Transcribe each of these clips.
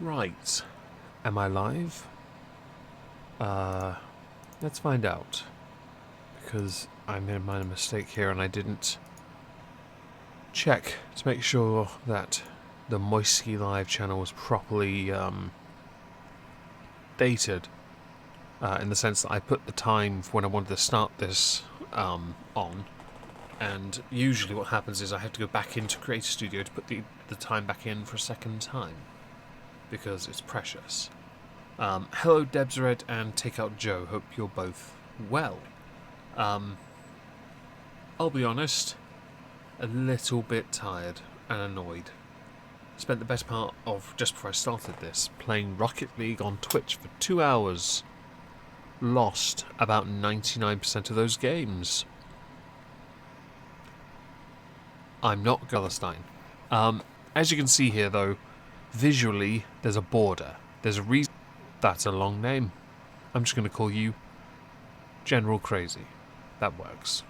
Right. Am I live? Let's find out. Because I made a minor mistake here and I didn't check to make sure that the Moisky Live channel was properly dated. In the sense that I put the time for when I wanted to start this on. And usually what happens is I have to go back into Creator Studio to put the time back in for a second time. Because it's precious. Hello Debsred and Takeout Joe, hope you're both well. I'll be honest, a little bit tired and annoyed. Spent the best part of, just before I started this, playing Rocket League on Twitch for 2 hours. Lost about 99% of those games. I'm not Palestine. As you can see here though, visually there's a border. There's a reason. That's a long name. I'm just going to call you General Crazy. That works.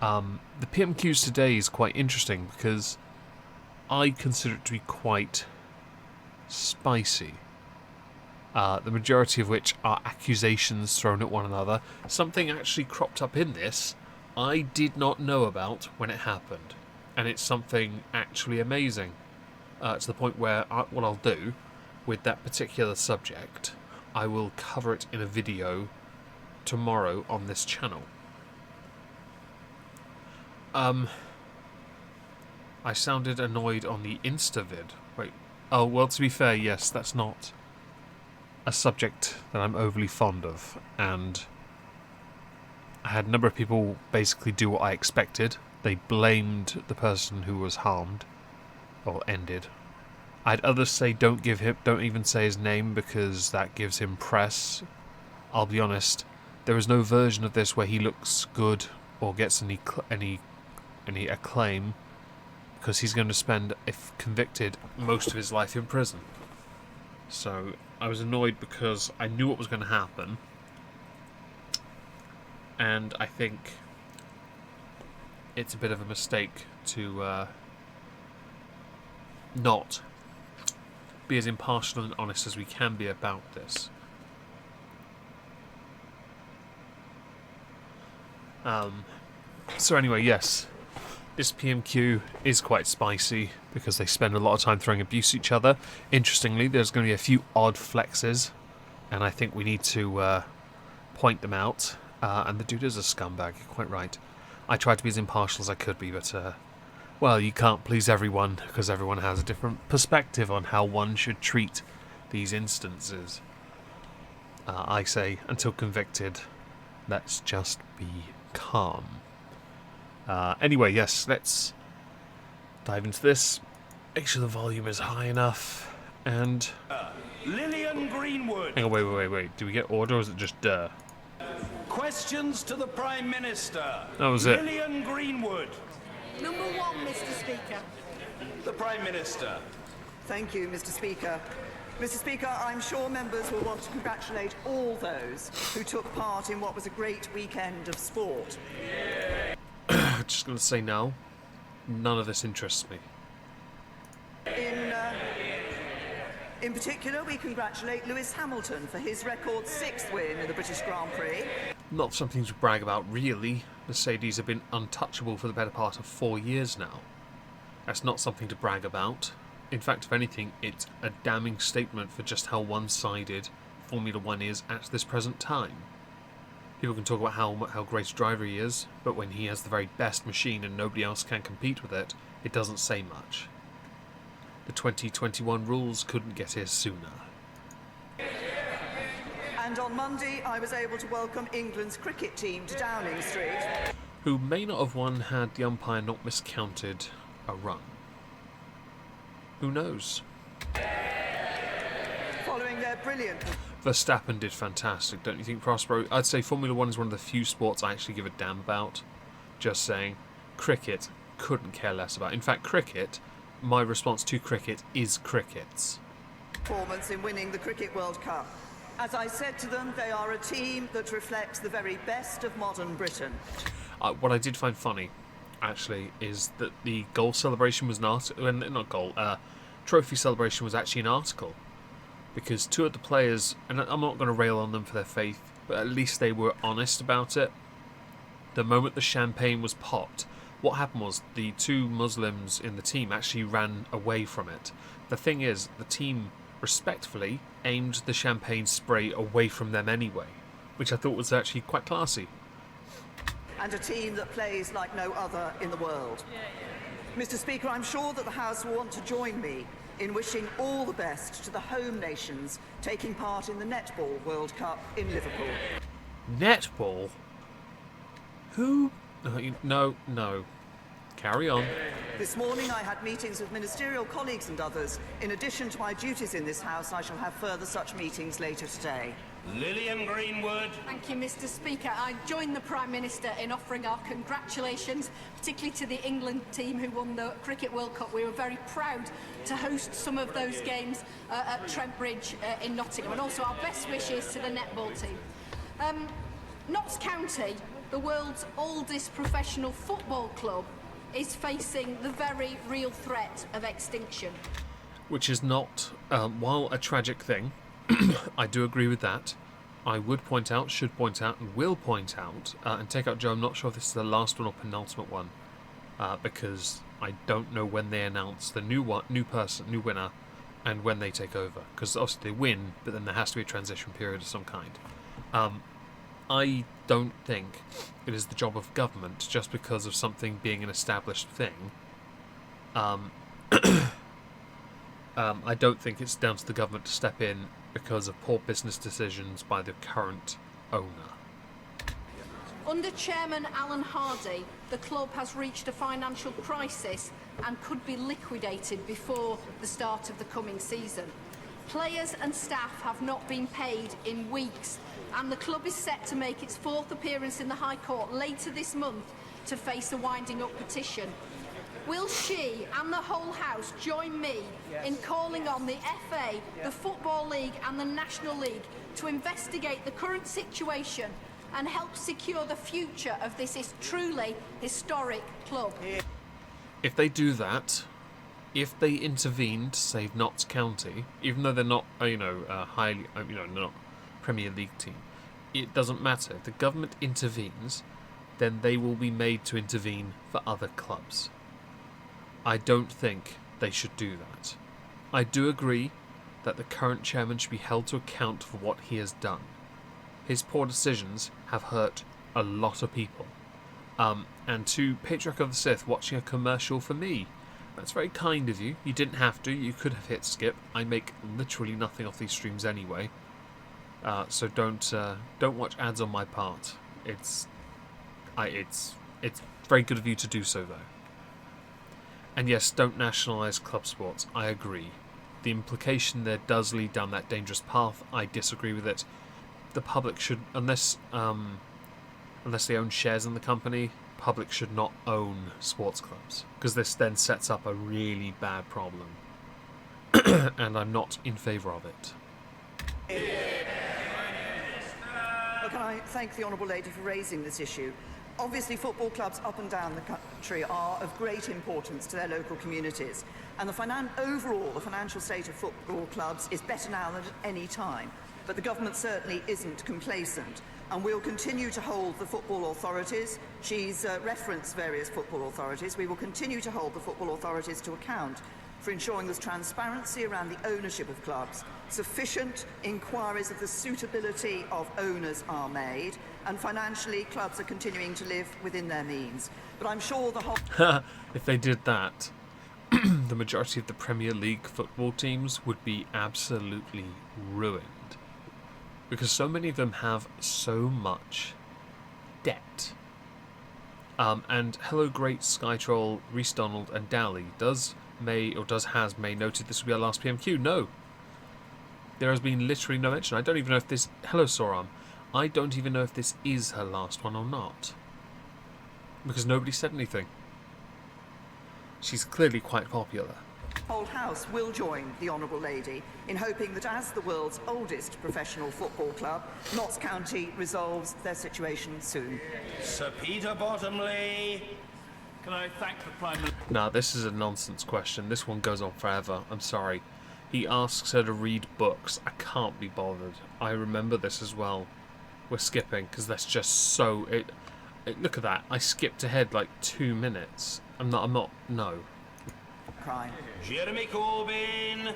The PMQs today is quite interesting because I consider it to be quite spicy. The majority of which are accusations thrown at one another. Something actually cropped up in this I did not know about when it happened. And it's something actually amazing. To the point where what I'll do with that particular subject, I will cover it in a video tomorrow on this channel. I sounded annoyed on the Insta-vid. Wait. Oh, well, to be fair, yes, that's not a subject that I'm overly fond of. And I had a number of people basically do what I expected. They blamed the person who was harmed. Or ended. I had others say don't even say his name because that gives him press. I'll be honest, there is no version of this where he looks good or gets any acclaim, because he's going to spend, if convicted, most of his life in prison. So I was annoyed because I knew what was going to happen, and I think it's a bit of a mistake to not be as impartial and honest as we can be about this. So anyway, yes, this PMQ is quite spicy because they spend a lot of time throwing abuse at each other. Interestingly, there's going to be a few odd flexes, and I think we need to point them out. And the dude is a scumbag, you're quite right. I tried to be as impartial as I could be, but well, you can't please everyone because everyone has a different perspective on how one should treat these instances. I say, until convicted, let's just be calm. Anyway, yes, let's dive into this. Make sure the volume is high enough. And Lillian Greenwood. hang on, wait. Do we get order or is it just duh? Questions to the Prime Minister. That was it. Lillian Greenwood. Number one, Mr. Speaker. The Prime Minister. Thank you, Mr. Speaker. Mr. Speaker, I'm sure members will want to congratulate all those who took part in what was a great weekend of sport. Just going to say now, none of this interests me. In particular, we congratulate Lewis Hamilton for his record 6th win in the British Grand Prix. Not something to brag about, really. Mercedes have been untouchable for the better part of 4 years now. That's not something to brag about. In fact, if anything, it's a damning statement for just how one-sided Formula One is at this present time. People can talk about how great a driver he is, but when he has the very best machine and nobody else can compete with it, it doesn't say much. The 2021 rules couldn't get here sooner. And on Monday, I was able to welcome England's cricket team to Downing Street. Who may not have won had the umpire not miscounted a run. Who knows? Following their brilliant... Verstappen did fantastic, don't you think, Prospero? I'd say Formula One is one of the few sports I actually give a damn about. Just saying. Cricket, couldn't care less about. In fact, cricket, my response to cricket is crickets. ...performance in winning the Cricket World Cup. As I said to them, they are a team that reflects the very best of modern Britain. What I did find funny, actually, is that the goal celebration was not goal. trophy celebration was actually an article, because two of the players, and I'm not going to rail on them for their faith, but at least they were honest about it. The moment the champagne was popped, what happened was the two Muslims in the team actually ran away from it. The thing is, the team respectfully aimed the champagne spray away from them anyway, which I thought was actually quite classy. And a team that plays like no other in the world. Mr. Speaker, I'm sure that the House will want to join me in wishing all the best to the home nations taking part in the Netball World Cup in Liverpool. Netball? Who? No. Carry on. This morning I had meetings with ministerial colleagues and others. In addition to my duties in this House, I shall have further such meetings later today. Lillian Greenwood. Thank you, Mr. Speaker. I join the Prime Minister in offering our congratulations, particularly to the England team who won the Cricket World Cup. We were very proud to host some of those games at Trent Bridge in Nottingham, and also our best wishes to the netball team. Notts County, the world's oldest professional football club, is facing the very real threat of extinction. Which is not, while a tragic thing, I do agree with that. I would point out, should point out, and will point out, and take out Joe, I'm not sure if this is the last one or penultimate one, because I don't know when they announce the new winner, and when they take over. Because obviously they win, but then there has to be a transition period of some kind. I don't think it is the job of government, just because of something being an established thing. I don't think it's down to the government to step in because of poor business decisions by the current owner. Under Chairman Alan Hardy, the club has reached a financial crisis and could be liquidated before the start of the coming season. Players and staff have not been paid in weeks, and the club is set to make its fourth appearance in the High Court later this month to face a winding up petition. Will she and the whole House join me in calling on the FA, the Football League and the National League to investigate the current situation and help secure the future of this truly historic club? If they do that, if they intervene to save Notts County, even though they're not, highly, not Premier League team, it doesn't matter. If the government intervenes, then they will be made to intervene for other clubs. I don't think they should do that. I do agree that the current chairman should be held to account for what he has done. His poor decisions have hurt a lot of people. And to Patriarch of the Sith watching a commercial for me, that's very kind of you. You didn't have to. You could have hit skip. I make literally nothing off these streams anyway. So don't watch ads on my part. It's very good of you to do so though. And yes, don't nationalise club sports. I agree. The implication there does lead down that dangerous path. I disagree with it. The public should, unless they own shares in the company, public should not own sports clubs, because this then sets up a really bad problem. And I'm not in favour of it. Well, can I thank the Honourable Lady for raising this issue? Obviously, football clubs up and down the country are of great importance to their local communities, and overall, the financial state of football clubs is better now than at any time. But the government certainly isn't complacent, and we'll continue to hold the football authorities. She's referenced various football authorities. We will continue to hold the football authorities to account for ensuring there's transparency around the ownership of clubs, sufficient inquiries of the suitability of owners are made, and financially clubs are continuing to live within their means. But I'm sure the whole... If they did that, the majority of the Premier League football teams would be absolutely ruined. Because so many of them have so much debt. And hello great Skytroll, Reese Donald and Dally. Has May noted this will be our last PMQ? No. There has been literally no mention. I don't even know if this... Hello Soram. I don't even know if this is her last one or not. Because nobody said anything. She's clearly quite popular. whole House will join the Honourable Lady in hoping that as the world's oldest professional football club, Notts County resolves their situation soon. Sir Peter Bottomley. Can I thank the Prime Minister? Nah, this is a nonsense question. This one goes on forever. I'm sorry. He asks her to read books. I can't be bothered. I remember this as well. We're skipping because that's just so... Look at that. I skipped ahead like 2 minutes. I'm not, no. Crime. Jeremy Corbyn.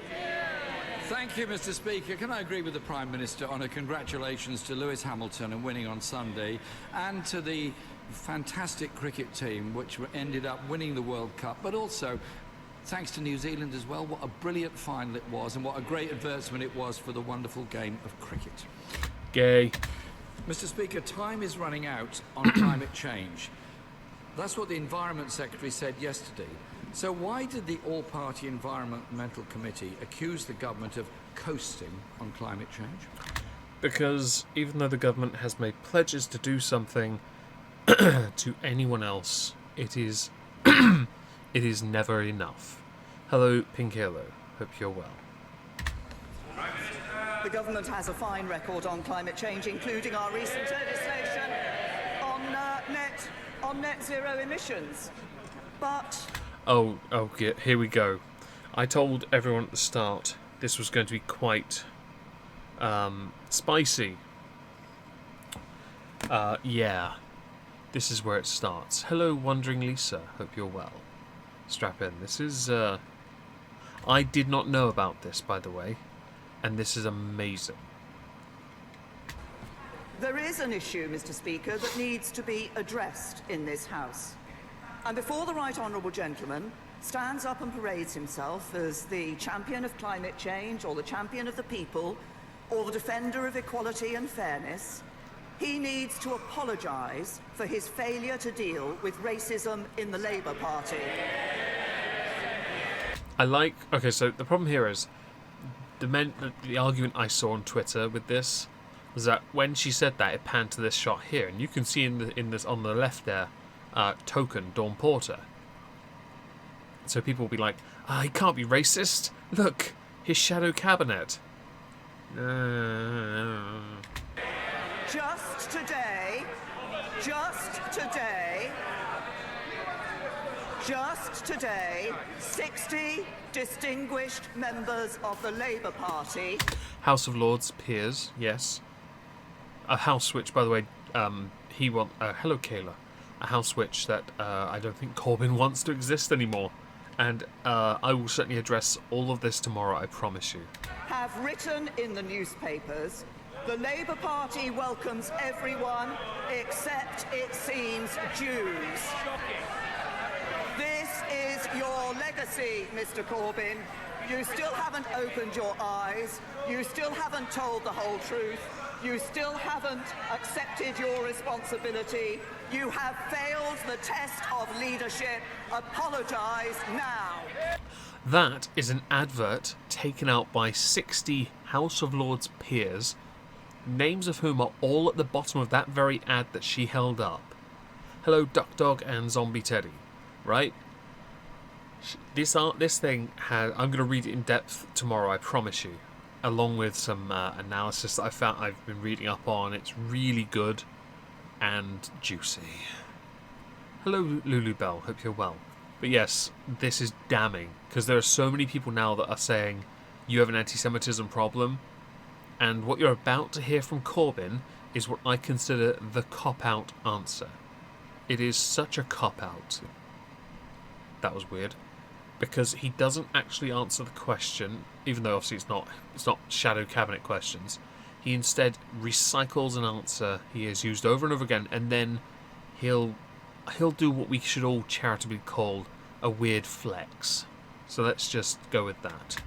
Thank you, Mr. Speaker. Can I agree with the Prime Minister on a congratulations to Lewis Hamilton and winning on Sunday, and to the fantastic cricket team which ended up winning the World Cup, but also thanks to New Zealand as well. What a brilliant final it was, and what a great advertisement it was for the wonderful game of cricket. Gay. Mr. Speaker, time is running out on climate change. That's what the Environment Secretary said yesterday. So why did the All-Party Environmental Committee accuse the government of coasting on climate change? Because even though the government has made pledges to do something to anyone else, it is it is never enough. Hello, Pink Halo. Hope you're well. The government has a fine record on climate change, including our recent legislation on net zero emissions. But Oh, here we go. I told everyone at the start this was going to be quite spicy. Yeah. This is where it starts. Hello, Wandering Lisa. Hope you're well. Strap in. This is... I did not know about this, by the way. And this is amazing. there is an issue, Mr. Speaker, that needs to be addressed in this House. And before the right honourable gentleman stands up and parades himself as the champion of climate change, or the champion of the people, or the defender of equality and fairness, he needs to apologise for his failure to deal with racism in the Labour Party. Okay, so the problem here is the argument I saw on Twitter with this was that when she said that, it panned to this shot here, and you can see in this on the left there, token Dawn Porter. So people will be like, he can't be racist. Look, his shadow cabinet. Just today, 60 distinguished members of the Labour Party... House of Lords peers, yes. A house which, by the way, hello Kayla. A house which that I don't think Corbyn wants to exist anymore. And I will certainly address all of this tomorrow, I promise you. ...have written in the newspapers, the Labour Party welcomes everyone except, it seems, Jews. This is your legacy, Mr. Corbyn. You still haven't opened your eyes. You still haven't told the whole truth. You still haven't accepted your responsibility. You have failed the test of leadership. Apologise now. That is an advert taken out by 60 House of Lords peers, names of whom are all at the bottom of that very ad that she held up. Hello, Duck Dog and Zombie Teddy. Right? This thing has... I'm going to read it in depth tomorrow, I promise you. Along with some analysis that I've been reading up on. It's really good and juicy. Hello, Lulu Bell. Hope you're well. But yes, this is damning, because there are so many people now that are saying you have an anti-Semitism problem, and what you're about to hear from Corbyn is what I consider the cop-out answer. It is such a cop-out. That was weird. Because he doesn't actually answer the question, even though obviously it's not shadow cabinet questions. He instead recycles an answer he has used over and over again, and then he'll do what we should all charitably call a weird flex. So let's just go with that.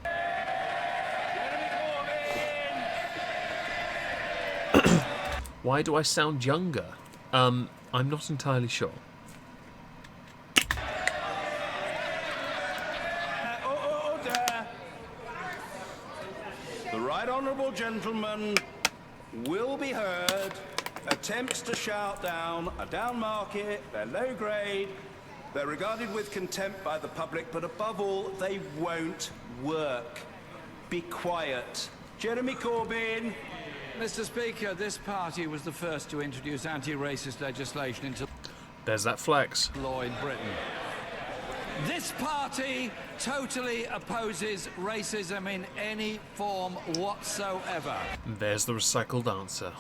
Why do I sound younger? I'm not entirely sure. The right honourable gentleman will be heard. Attempts to shout down are down market, they're low grade, they're regarded with contempt by the public, but above all, they won't work. Be quiet. Jeremy Corbyn. Mr. Speaker, this party was the first to introduce anti-racist legislation into... There's that flex. Lloyd Britain. This party totally opposes racism in any form whatsoever. There's the recycled answer.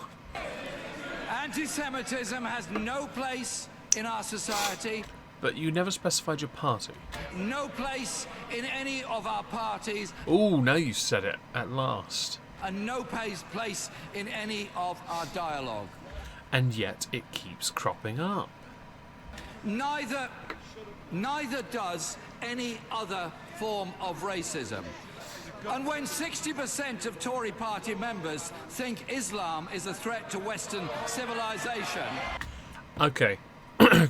Anti-Semitism has no place in our society. But you never specified your party. No place in any of our parties. Oh, now you said it at last. And no place in any of our dialogue. And yet it keeps cropping up. Neither does any other form of racism. And when 60% of Tory party members think Islam is a threat to Western civilization... Okay.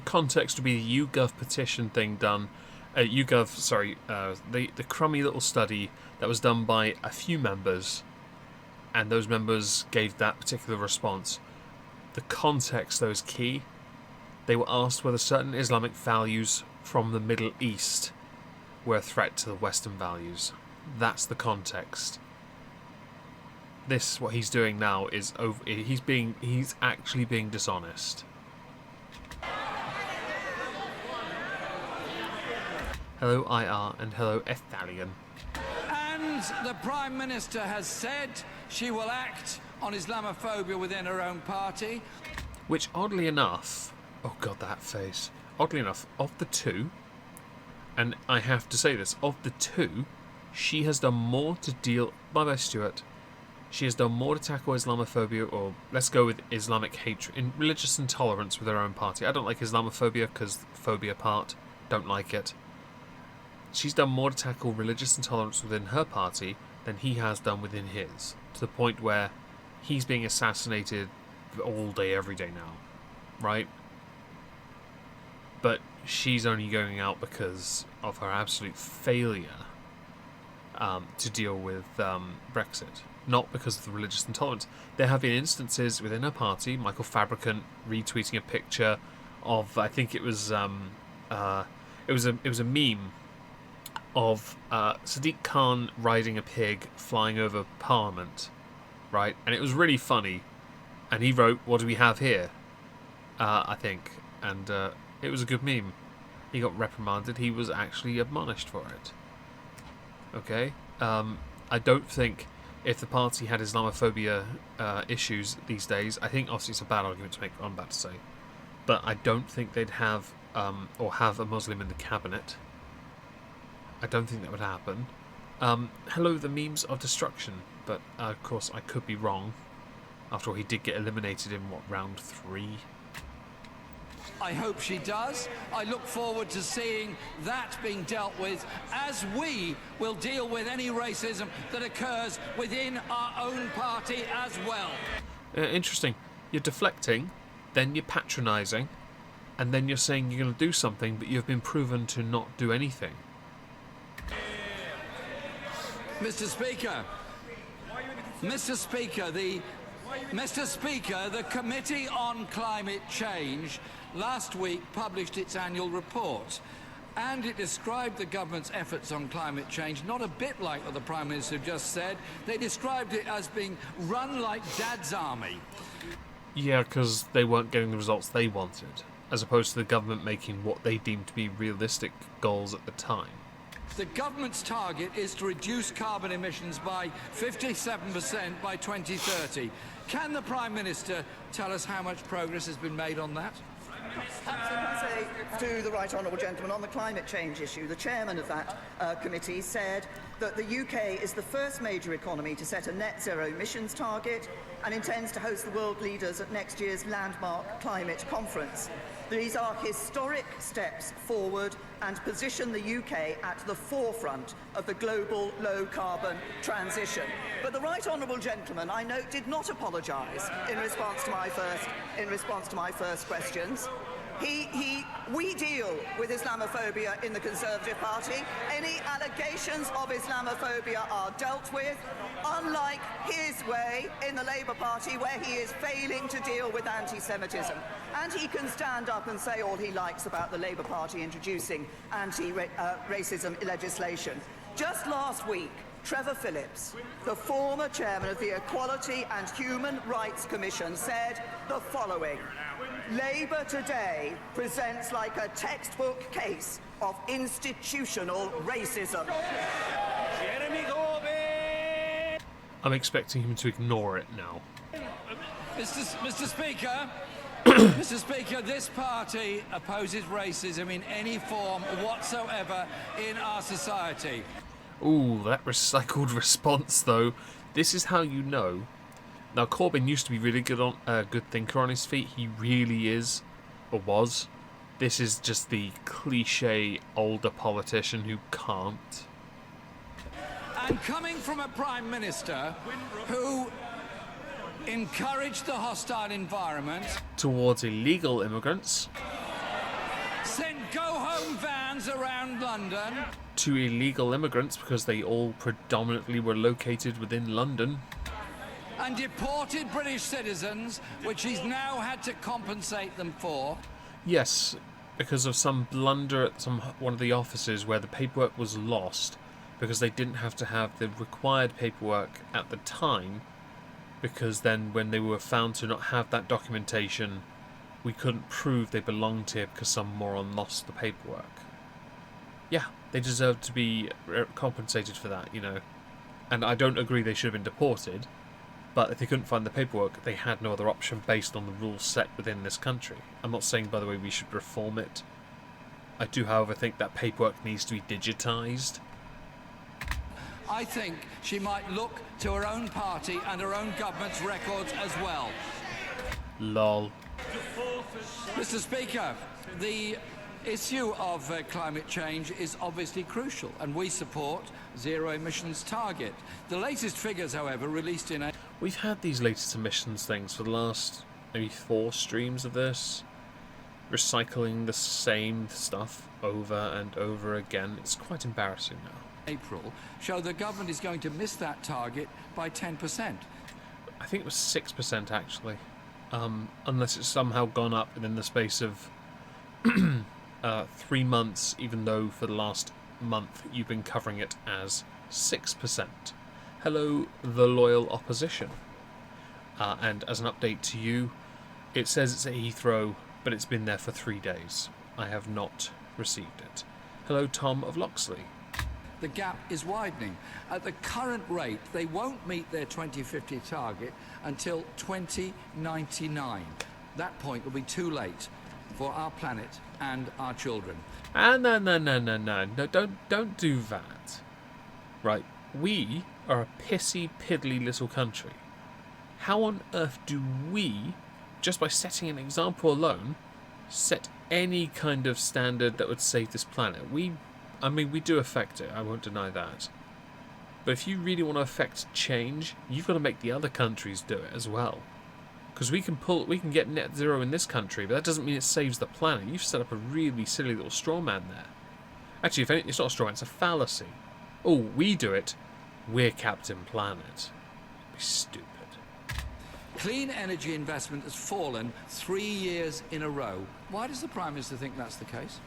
Context would be the YouGov petition thing done. The crummy little study that was done by a few members, and those members gave that particular response. The context, though, is key. They were asked whether certain Islamic values from the Middle East were a threat to the Western values. That's the context. What he's doing now is he's actually being dishonest. Hello IR and hello Ethalion. And the Prime Minister has said she will act on Islamophobia within her own party. Which, oddly enough... Oh god, that face. Oddly enough, of the two... And I have to say this, of the two, she has done more to deal... Bye-bye, Stuart. She has done more to tackle Islamophobia, or let's go with Islamic hatred, in religious intolerance with her own party. I don't like Islamophobia, because phobia part, don't like it. She's done more to tackle religious intolerance within her party than he has done within his, to the point where he's being assassinated all day, every day now, right? But she's only going out because of her absolute failure to deal with Brexit, not because of the religious intolerance. There have been instances within her party, Michael Fabricant retweeting a picture of, I think it was a meme of Sadiq Khan riding a pig flying over Parliament, right? And it was really funny. And he wrote, "What do we have here?" I think. And it was a good meme. He got reprimanded. He was actually admonished for it. Okay? I don't think if the party had Islamophobia issues these days, I think obviously it's a bad argument to make, what I'm about to say. But I don't think they'd have, or have a Muslim in the cabinet. I don't think that would happen. Hello, the memes of destruction. But, of course, I could be wrong. After all, he did get eliminated in, what, round 3? I hope she does. I look forward to seeing that being dealt with, as we will deal with any racism that occurs within our own party as well. Interesting. You're deflecting, then you're patronising, and then you're saying you're going to do something, but you've been proven to not do anything. Mr. Speaker, the Committee on Climate Change last week published its annual report, and it described the government's efforts on climate change not a bit like what the Prime Minister just said. They described it as being run like Dad's army. Yeah, because they weren't getting the results they wanted, as opposed to the government making what they deemed to be realistic goals at the time. The government's target is to reduce carbon emissions by 57% by 2030. Can the Prime Minister tell us how much progress has been made on that? Say to the right honourable gentleman on the climate change issue, the chairman of that committee said that the UK is the first major economy to set a net zero emissions target and intends to host the world leaders at next year's landmark climate conference. These are historic steps forward and position the UK at the forefront of the global low-carbon transition. But the right honourable gentleman, I note, did not apologise in response to my first questions. We deal with Islamophobia in the Conservative Party. Any allegations of Islamophobia are dealt with, unlike his way in the Labour Party, where he is failing to deal with anti-Semitism. And he can stand up and say all he likes about the Labour Party introducing anti-racism legislation. Just last week, Trevor Phillips, the former chairman of the Equality and Human Rights Commission, said the following: Labour today presents like a textbook case of institutional racism. Jeremy Corbyn! I'm expecting him to ignore it now. Mr. Speaker, Mr. Speaker, this party opposes racism in any form whatsoever in our society. Ooh, that recycled response though. This is how you know. Now Corbyn used to be really good on good thinker on his feet. He really is, or was. This is just the cliche older politician who can't. And coming from a Prime Minister who encouraged the hostile environment, Towards illegal immigrants, sent go-home vans around London, to illegal immigrants because they all predominantly were located within London. and deported British citizens, which he's now had to compensate them for. Yes, because of some blunder at one of the offices where the paperwork was lost because they didn't have to have the required paperwork at the time, because then when they were found to not have that documentation, we couldn't prove they belonged here because some moron lost the paperwork. Yeah, they deserve to be compensated for that, you know. And I don't agree they should have been deported, but if they couldn't find the paperwork, they had no other option based on the rules set within this country. I'm not saying, by the way, we should reform it. I do, however, think that paperwork needs to be digitised. I think she might look to her own party and her own government's records as well. Lol. Mr. Speaker, the issue of climate change is obviously crucial, and we support zero emissions target. The latest figures, however, released in We've had these latest emissions things for the last maybe 4 streams of this. Recycling the same stuff over and over again. It's quite embarrassing now. April show the government is going to miss that target by 10%. I think it was 6% actually. Unless it's somehow gone up within the space of 3 months, even though for the last month you've been covering it as 6%. Hello, the loyal opposition. And as an update to you, it says it's at Heathrow, but it's been there for 3 days. I have not received it. Hello, Tom of Loxley. The gap is widening. At the current rate, they won't meet their 2050 target until 2099. That point will be too late for our planet and our children. No, don't do that. Right, we are a pissy, piddly little country. How on earth do we, just by setting an example alone, set any kind of standard that would save this planet? We do affect it, I won't deny that. But if you really want to affect change, you've got to make the other countries do it as well. Because we can get net zero in this country, but that doesn't mean it saves the planet. You've set up a really silly little straw man there. Actually, if anything, it's not a straw man, it's a fallacy. Oh, we do it, we're Captain Planet. Be stupid. Clean energy investment has fallen 3 years in a row. Why does the Prime Minister think that's the case?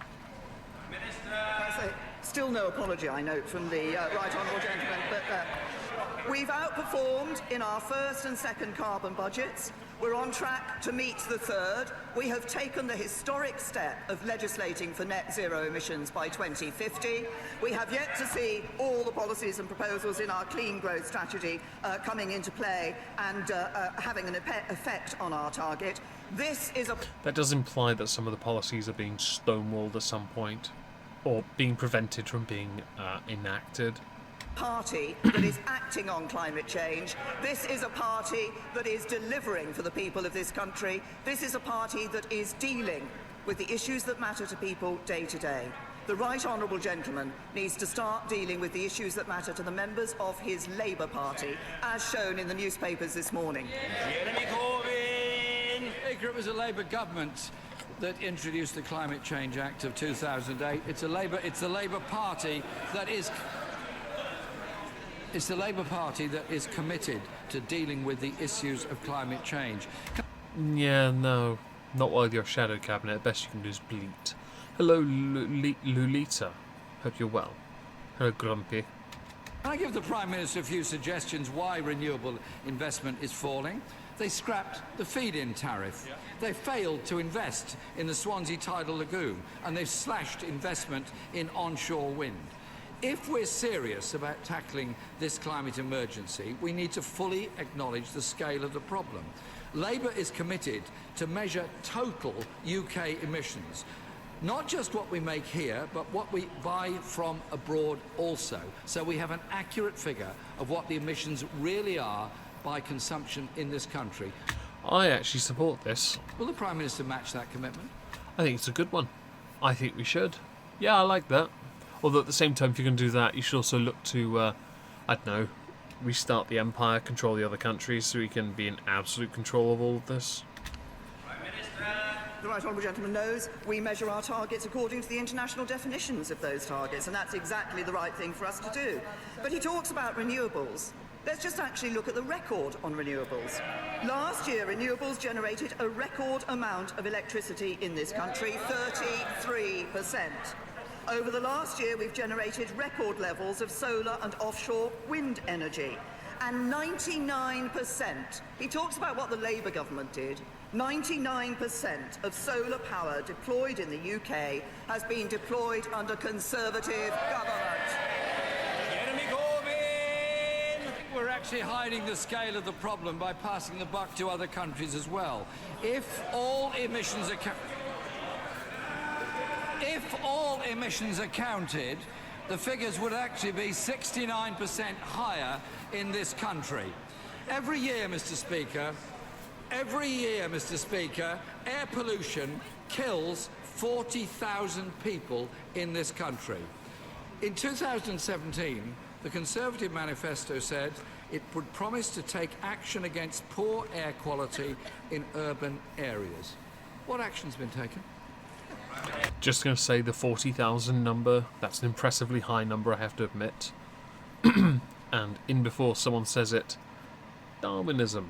Still no apology, I note, from the right honourable gentleman, but we've outperformed in our first and second carbon budgets. We're on track to meet the third. We have taken the historic step of legislating for net zero emissions by 2050. We have yet to see all the policies and proposals in our clean growth strategy coming into play and having an effect on our target. This is a... That does imply that some of the policies are being stonewalled at some point, or being prevented from being enacted. Party that is acting on climate change. This is a party that is delivering for the people of this country. This is a party that is dealing with the issues that matter to people day to day. The right honourable gentleman needs to start dealing with the issues that matter to the members of his Labour Party, as shown in the newspapers this morning. Jeremy Corbyn! Speaker, it was a Labour government that introduced the Climate Change Act of 2008. It's the Labour Party that is... It's the Labour Party that is committed to dealing with the issues of climate change. Yeah, no. Not while you're shadow cabinet. Best you can do is bleat. Hello, Lulita. Hope you're well. Hello, Grumpy. Can I give the Prime Minister a few suggestions why renewable investment is falling? They scrapped the feed-in tariff. They failed to invest in the Swansea tidal lagoon, and they've slashed investment in onshore wind. If we're serious about tackling this climate emergency, we need to fully acknowledge the scale of the problem. Labour is committed to measure total UK emissions. Not just what we make here, but what we buy from abroad also, so we have an accurate figure of what the emissions really are by consumption in this country. I actually support this. Will the Prime Minister match that commitment? I think it's a good one. I think we should. Yeah, I like that. Although at the same time, if you're going to do that, you should also look to, I don't know, restart the empire, control the other countries, so we can be in absolute control of all of this. The Right Honourable Gentleman knows we measure our targets according to the international definitions of those targets, and that's exactly the right thing for us to do. But he talks about renewables. Let's just actually look at the record on renewables. Last year, renewables generated a record amount of electricity in this country, 33%. Over the last year, we've generated record levels of solar and offshore wind energy. And 99%, he talks about what the Labour government did, 99% of solar power deployed in the UK has been deployed under Conservative government. Jeremy Corbyn! We're actually hiding the scale of the problem by passing the buck to other countries as well. If all emissions are counted, the figures would actually be 69% higher in this country. Every year, Mr. Speaker, air pollution kills 40,000 people in this country. In 2017, the Conservative manifesto said it would promise to take action against poor air quality in urban areas. What action's been taken? Just going to say the 40,000 number, that's an impressively high number, I have to admit. And in before someone says it, Darwinism.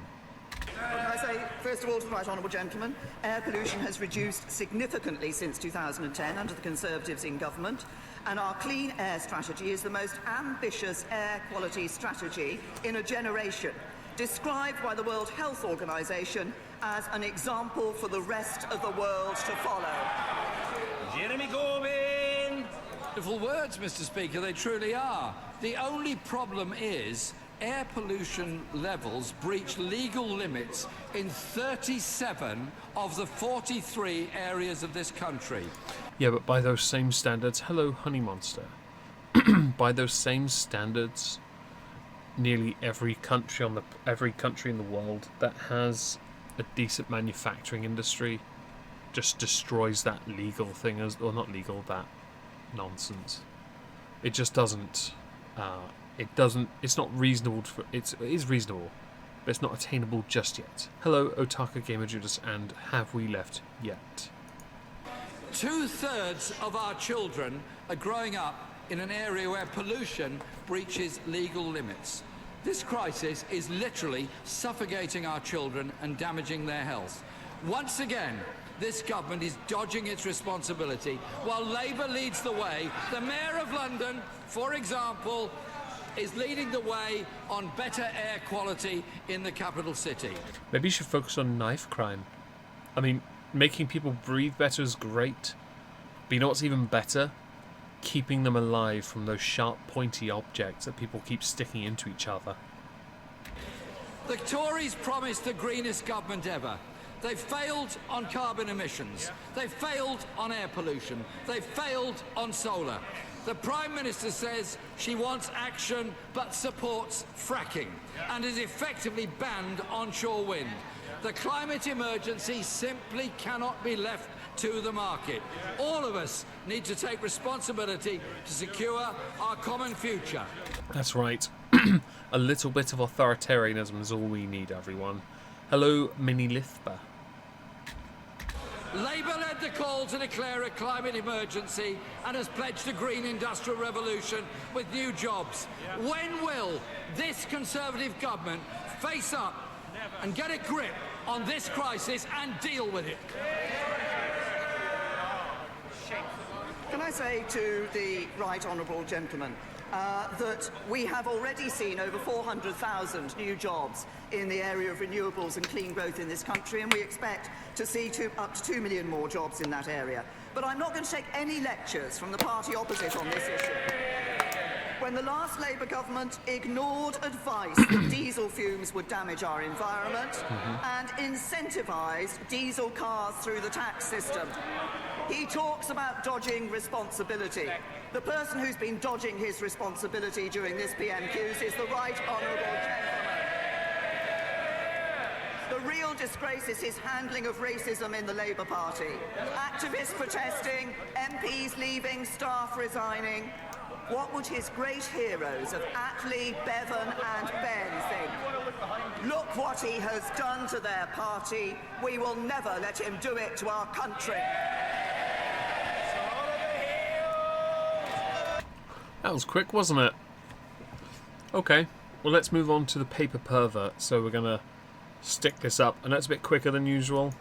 I say, first of all, to the Right Honourable Gentleman, air pollution has reduced significantly since 2010 under the Conservatives in government, and our clean air strategy is the most ambitious air quality strategy in a generation, described by the World Health Organization as an example for the rest of the world to follow. Jeremy Corbyn! Beautiful words, Mr. Speaker, they truly are. The only problem is air pollution levels breach legal limits in 37 of the 43 areas of this country. Yeah, but by those same standards, hello, Honey Monster. By those same standards, nearly every country in the world that has a decent manufacturing industry just destroys that legal thing, or not legal, that nonsense. It just doesn't. It's not reasonable. It is reasonable, but it's not attainable just yet. Hello, Otaka Gamer Judas, and have we left yet? 2/3 of our children are growing up in an area where pollution breaches legal limits. This crisis is literally suffocating our children and damaging their health. Once again, this government is dodging its responsibility while Labour leads the way. The Mayor of London, for example, is leading the way on better air quality in the capital city. Maybe you should focus on knife crime. I mean, making people breathe better is great, but you know what's even better? Keeping them alive from those sharp, pointy objects that people keep sticking into each other. The Tories promised the greenest government ever. They've failed on carbon emissions. They've failed on air pollution. They've failed on solar. The Prime Minister says she wants action but supports fracking and has effectively banned onshore wind. The climate emergency simply cannot be left to the market. All of us need to take responsibility to secure our common future. That's right. A little bit of authoritarianism is all we need, everyone. Hello, Mini Lithba. Labour led the call to declare a climate emergency and has pledged a green industrial revolution with new jobs. When will this Conservative government face up and get a grip on this crisis and deal with it? Can I say to the Right Honourable Gentleman, that we have already seen over 400,000 new jobs in the area of renewables and clean growth in this country, and we expect to see up to 2 million more jobs in that area. But I'm not going to take any lectures from the party opposite on this issue. When the last Labour government ignored advice that diesel fumes would damage our environment and incentivised diesel cars through the tax system. He talks about dodging responsibility. The person who's been dodging his responsibility during this PMQs is the right honourable gentleman. The real disgrace is his handling of racism in the Labour Party. Activists protesting, MPs leaving, staff resigning. What would his great heroes of Attlee, Bevan and Ben think? Look what he has done to their party. We will never let him do it to our country. That was quick, wasn't it? Okay, well let's move on to the paper pervert. So we're going to stick this up, and that's a bit quicker than usual.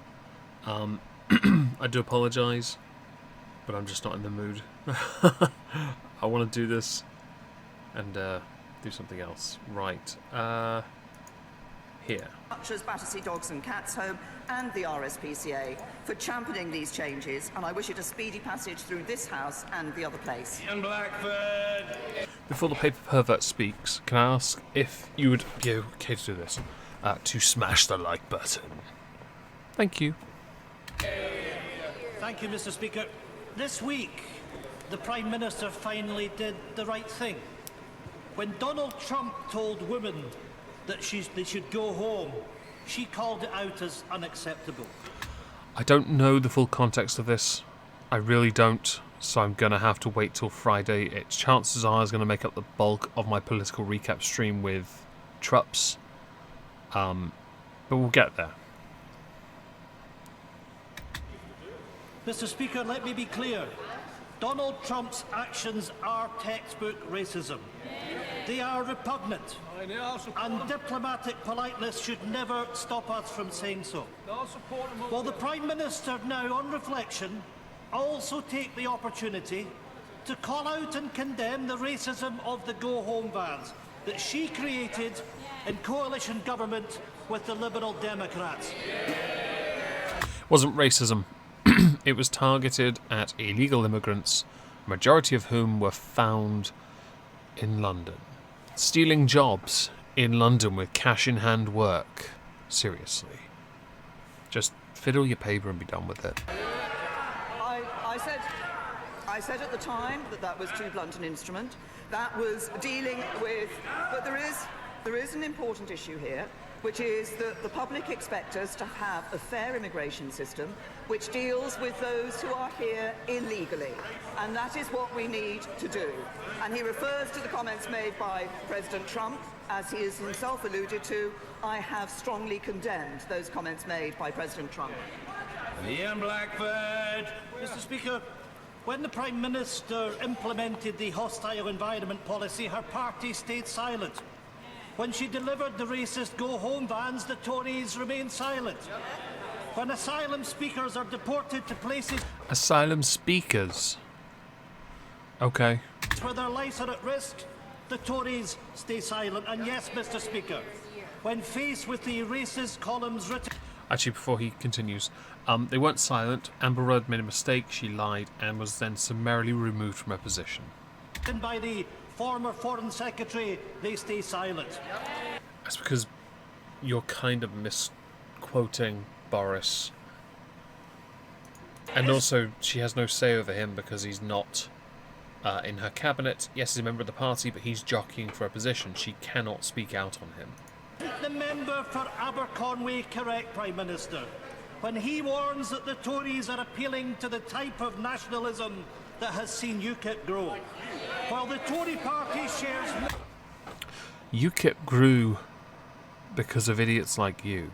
I do apologise, but I'm just not in the mood. I want to do this and do something else. Right, here. Such as Battersea Dogs and Cats Home and the RSPCA for championing these changes, and I wish it a speedy passage through this House and the other place. Ian Blackford! Before the paper pervert speaks, can I ask if you would be okay to do this? To smash the like button. Thank you. Thank you, Mr. Speaker. This week, the Prime Minister finally did the right thing. When Donald Trump told women that they should go home, she called it out as unacceptable. I don't know the full context of this. I really don't. So I'm going to have to wait till Friday. Its chances are I was going to make up the bulk of my political recap stream with Trups. But we'll get there. Mr. Speaker, let me be clear. Donald Trump's actions are textbook racism. They are repugnant, and diplomatic politeness should never stop us from saying so. Will the Prime Minister now, on reflection, also take the opportunity to call out and condemn the racism of the go-home vans that she created in coalition government with the Liberal Democrats? It wasn't racism. It was targeted at illegal immigrants, majority of whom were found in London. Stealing jobs in London with cash-in-hand work. Seriously. Just fiddle your paper and be done with it. I said at the time that was too blunt an instrument. That was dealing with... But there is an important issue here, which is that the public expect us to have a fair immigration system which deals with those who are here illegally. And that is what we need to do. And he refers to the comments made by President Trump. As he has himself alluded to, I have strongly condemned those comments made by President Trump. Ian Blackford! Mr. Speaker, when the Prime Minister implemented the hostile environment policy, her party stayed silent. When she delivered the racist go-home bans, the Tories remained silent. When asylum speakers are deported to places... Asylum speakers? Okay. ...where their lives are at risk, the Tories stay silent. And yes, Mr. Speaker, when faced with the racist columns written... Actually, before he continues, they weren't silent. Amber Rudd made a mistake, she lied, and was then summarily removed from her position. ...by the former Foreign Secretary, they stay silent. That's because you're kind of misquoting Boris. And also, she has no say over him because he's not in her cabinet. Yes, he's a member of the party, but he's jockeying for a position. She cannot speak out on him. The member for Aberconwy correct, Prime Minister, when he warns that the Tories are appealing to the type of nationalism that has seen UKIP grow. While the Tory party shares... UKIP grew because of idiots like you.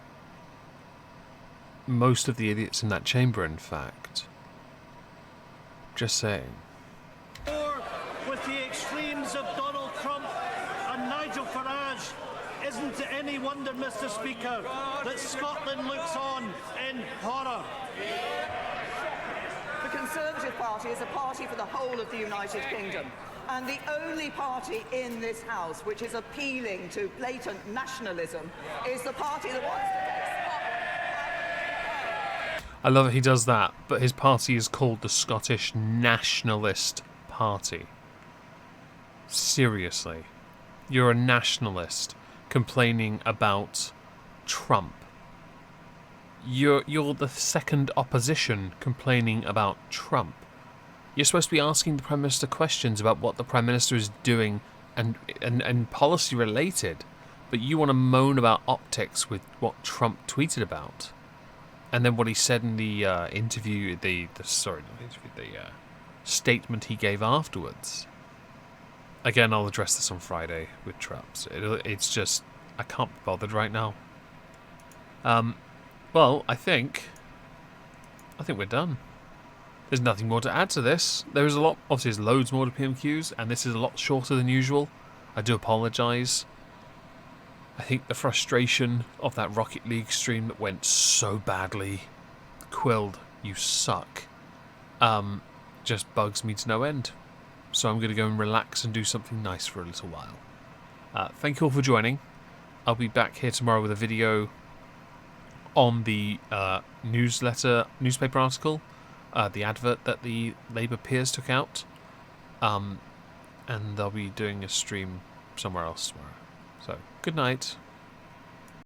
Most of the idiots in that chamber, in fact. Just saying. With the extremes of Donald Trump and Nigel Farage, isn't it any wonder, Mr. Speaker, that Scotland looks on in horror? The Conservative Party is a party for the whole of the United Kingdom. And the only party in this House which is appealing to blatant nationalism is the party that wants to take Scotland. I love that he does that, but his party is called the Scottish Nationalist Party. Seriously. You're a nationalist complaining about Trump. You're the second opposition complaining about Trump. You're supposed to be asking the Prime Minister questions about what the Prime Minister is doing and policy related, but you want to moan about optics with what Trump tweeted about, and then what he said in the interview, the statement he gave afterwards. Again, I'll address this on Friday with Traps. It's just, I can't be bothered right now. Well, I think we're done. There's nothing more to add to this. There is a lot, obviously there's loads more to PMQs, and this is a lot shorter than usual. I do apologise. I think the frustration of that Rocket League stream that went so badly, Quilled, you suck, just bugs me to no end. So I'm going to go and relax and do something nice for a little while. Thank you all for joining. I'll be back here tomorrow with a video on the newspaper article, the advert that the Labour peers took out, and I'll be doing a stream somewhere else tomorrow. So, good night.